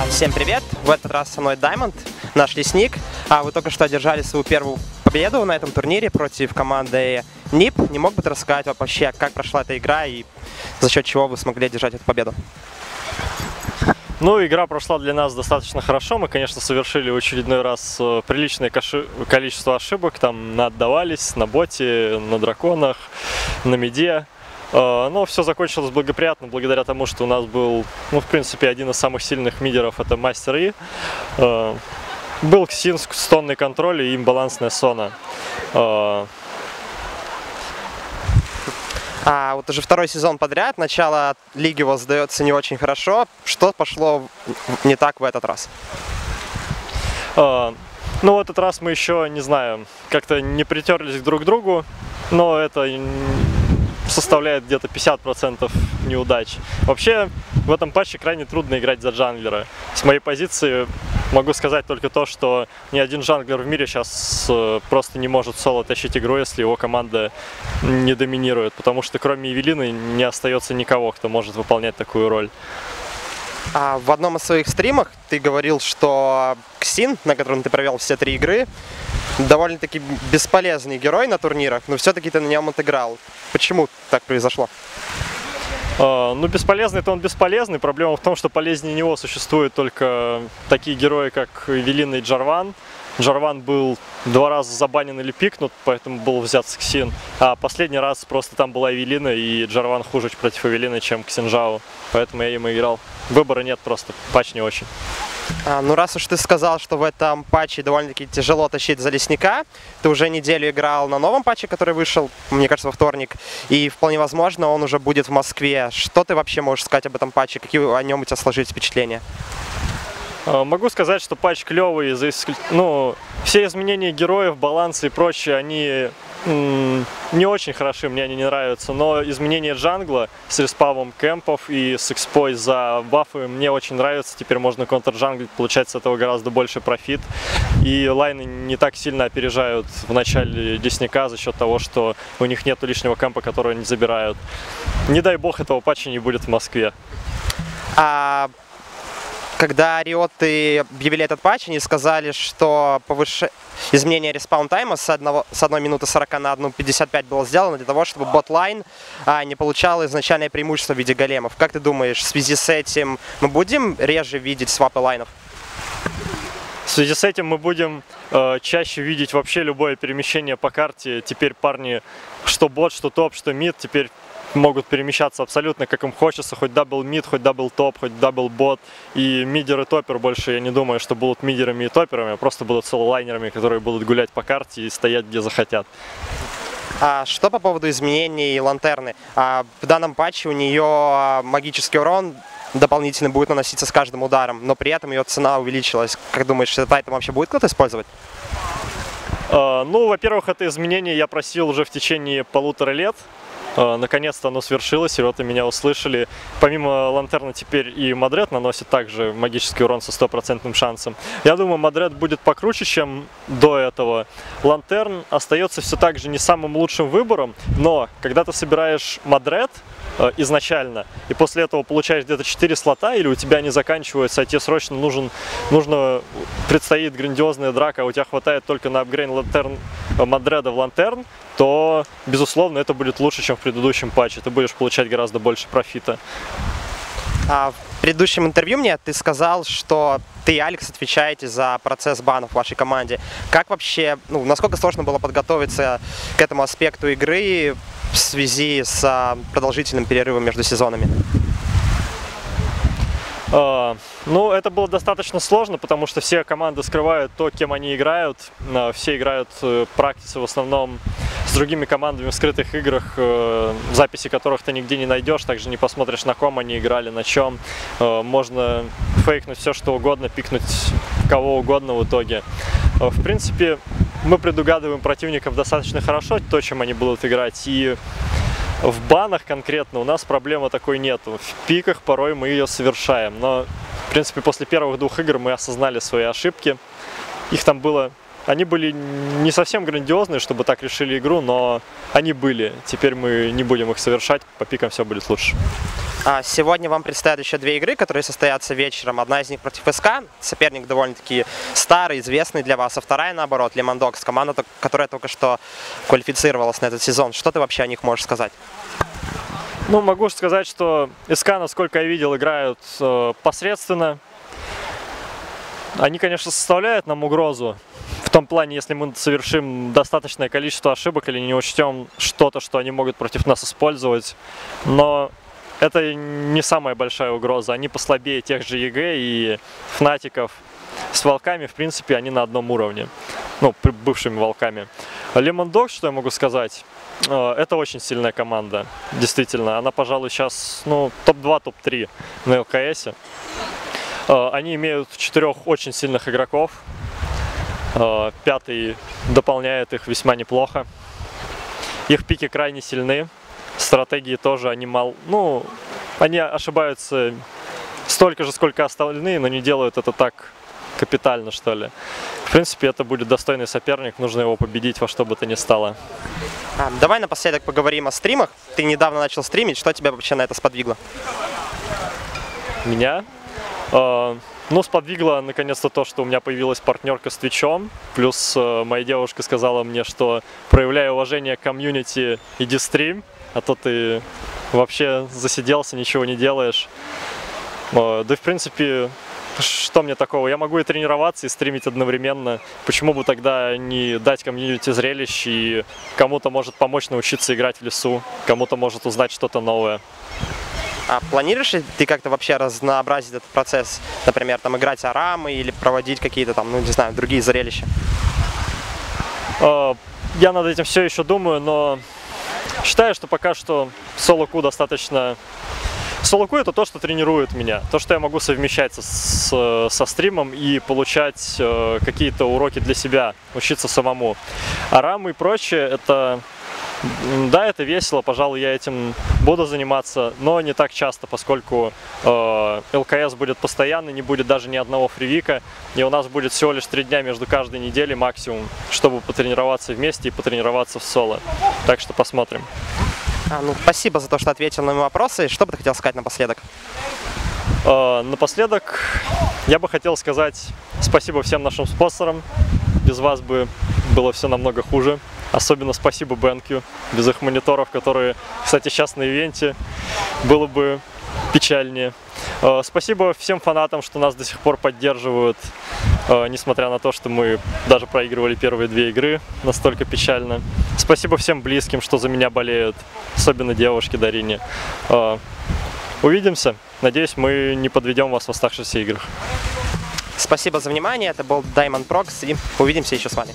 Всем привет! В этот раз со мной Diamond, наш лесник. Вы только что одержали свою первую победу на этом турнире против команды NiP. Не мог бы ты рассказать вообще, как прошла эта игра и за счет чего вы смогли одержать эту победу? Ну, игра прошла для нас достаточно хорошо. Мы, конечно, совершили в очередной раз приличное количество ошибок. Там отдавались на боте, на драконах, на миде. Но все закончилось благоприятно, благодаря тому, что у нас был, в принципе, один из самых сильных мидеров, это Мастер И. Был Ксин, стонный контроль и имбалансная Сона. Вот уже второй сезон подряд, начало лиги у вас сдается не очень хорошо. Что пошло не так в этот раз? Ну, в этот раз мы еще, не знаю, как-то не притерлись друг к другу, но это составляет где-то 50% неудач. Вообще, в этом патче крайне трудно играть за джанглера. С моей позиции могу сказать только то, что ни один джанглер в мире сейчас просто не может соло тащить игру, если его команда не доминирует, потому что кроме Эвелины не остается никого, кто может выполнять такую роль. В одном из своих стримах ты говорил, что Ксин, на котором ты провел все 3 игры, довольно-таки бесполезный герой на турнирах, но все-таки ты на нем отыграл. Почему так произошло? Ну, бесполезный-то он бесполезный. Проблема в том, что полезнее него существуют только такие герои, как Эвелина и Джарван. Джарван был 2 раза забанен или пикнут, поэтому был взят с Ксин. А последний раз просто там была Эвелина, и Джарван хуже против Эвелины, чем Ксинжао. Поэтому я им и играл. Выбора нет просто, патч не очень. Ну, раз уж ты сказал, что в этом патче довольно-таки тяжело тащить за лесника, ты уже неделю играл на новом патче, который вышел, мне кажется, во вторник, и вполне возможно, он уже будет в Москве. Что ты вообще можешь сказать об этом патче? Какие о нем у тебя сложились впечатления? Могу сказать, что патч клевый, все изменения героев, баланса и прочее, они не очень хороши, мне они не нравятся, но изменение джангла с респавом кемпов и с экспой за бафы мне очень нравится. Теперь можно контр-джанглить, получать с этого гораздо больше профит. И лайны не так сильно опережают в начале лесника за счет того, что у них нет лишнего кемпа, который они забирают. Не дай бог этого патча не будет в Москве. Когда риоты объявили этот патч, они сказали, что изменение респаун тайма с 1 минуты 40 на 1:55 было сделано для того, чтобы ботлайн не получал изначальное преимущество в виде големов. Как ты думаешь, в связи с этим мы будем реже видеть свапы лайнов? В связи с этим мы будем чаще видеть вообще любое перемещение по карте. Теперь парни, что бот, что топ, что мид, теперь могут перемещаться абсолютно как им хочется, хоть дабл мид, хоть дабл топ, хоть дабл бот. И мидер и топпер больше, я не думаю, что будут мидерами и топперами, а просто будут соло-лайнерами, которые будут гулять по карте и стоять где захотят. Что по поводу изменений Лантерны? В данном патче у нее магический урон дополнительно будет наноситься с каждым ударом, но при этом ее цена увеличилась. Как думаешь, это айтем вообще будет кто-то использовать? Ну, во-первых, это изменение я просил уже в течение 1,5 лет. Наконец-то оно свершилось, риоты меня услышали. Помимо Лантерна теперь и Мадред наносит также магический урон со 100% шансом. Я думаю, Мадред будет покруче, чем до этого. Лантерн остается все так же не самым лучшим выбором, но когда ты собираешь Мадред изначально, и после этого получаешь где-то 4 слота, или у тебя они заканчиваются, а тебе срочно предстоит грандиозная драка, а у тебя хватает только на апгрейд Мадреда в Лантерн, то, безусловно, это будет лучше, чем в предыдущем патче. Ты будешь получать гораздо больше профита. В предыдущем интервью мне ты сказал, что ты и Алекс отвечаете за процесс банов в вашей команде. Как вообще, насколько сложно было подготовиться к этому аспекту игры в связи с продолжительным перерывом между сезонами? Ну, это было достаточно сложно, потому что все команды скрывают то, кем они играют. Все играют практицы в основном с другими командами в скрытых играх, записи которых ты нигде не найдешь, также не посмотришь, на ком они играли, на чем. Можно фейкнуть все, что угодно, пикнуть кого угодно в итоге. В принципе, мы предугадываем противников достаточно хорошо, то, чем они будут играть, и в банах конкретно у нас проблемы такой нету. В пиках порой мы ее совершаем, но, в принципе, после первых 2 игр мы осознали свои ошибки. Их там было Они были не совсем грандиозные, чтобы так решили игру, но они были. Теперь мы не будем их совершать, по пикам все будет лучше. Сегодня вам предстоят еще 2 игры, которые состоятся вечером. Одна из них против СК, соперник довольно-таки старый, известный для вас, а вторая, наоборот, Lemon Dogs, команда, которая только что квалифицировалась на этот сезон. Что ты вообще о них можешь сказать? Ну, могу сказать, что СК, насколько я видел, играют посредственно. Они, конечно, составляют нам угрозу. В том плане, если мы совершим достаточное количество ошибок или не учтем что-то, что они могут против нас использовать. Но это не самая большая угроза. Они послабее тех же ЕГЭ и Фнатиков. С Волками, в принципе, они на одном уровне. Ну, бывшими Волками. Lemon Dogs, что я могу сказать? Это очень сильная команда. Действительно. Она, пожалуй, сейчас топ-2, топ-3 на ЛКС. Они имеют 4 очень сильных игроков. 5-й дополняет их весьма неплохо. Их пики крайне сильны. Стратегии тоже они они ошибаются столько же, сколько остальные, но не делают это так капитально, что ли. В принципе, это будет достойный соперник, нужно его победить во что бы то ни стало. Давай напоследок поговорим о стримах. Ты недавно начал стримить, что тебя вообще на это сподвигло? Меня? Сподвигло наконец-то то, что у меня появилась партнерка с Твичом. Плюс моя девушка сказала мне, что проявляя уважение к комьюнити, иди стрим, а то ты вообще засиделся, ничего не делаешь. Да и в принципе, что мне такого? Я могу и тренироваться, и стримить одновременно. Почему бы тогда не дать комьюнити зрелищ, и кому-то может помочь научиться играть в лесу, кому-то может узнать что-то новое. А планируешь ли ты как-то вообще разнообразить этот процесс? Например, там играть арамы или проводить какие-то там, не знаю, другие зрелища? Я над этим все еще думаю, но считаю, что пока что соло-ку достаточно... Соло-ку — это то, что тренирует меня, то, что я могу совмещать со стримом и получать какие-то уроки для себя, учиться самому. Арамы и прочее — это... Да, это весело, пожалуй, я этим буду заниматься, но не так часто, поскольку ЛКС будет постоянно, не будет даже ни одного фривика, и у нас будет всего лишь 3 дня между каждой неделей максимум, чтобы потренироваться вместе и потренироваться в соло. Так что посмотрим. Спасибо за то, что ответил на мои вопросы. Что бы ты хотел сказать напоследок? Напоследок я бы хотел сказать спасибо всем нашим спонсорам. Без вас бы было все намного хуже. Особенно спасибо BenQ, без их мониторов, которые, кстати, сейчас на ивенте, было бы печальнее. Спасибо всем фанатам, что нас до сих пор поддерживают, несмотря на то, что мы даже проигрывали первые 2 игры, настолько печально. Спасибо всем близким, что за меня болеют, особенно девушке Дарине. Увидимся. Надеюсь, мы не подведем вас в оставшихся играх. Спасибо за внимание. Это был Diamond Prox, и увидимся еще с вами.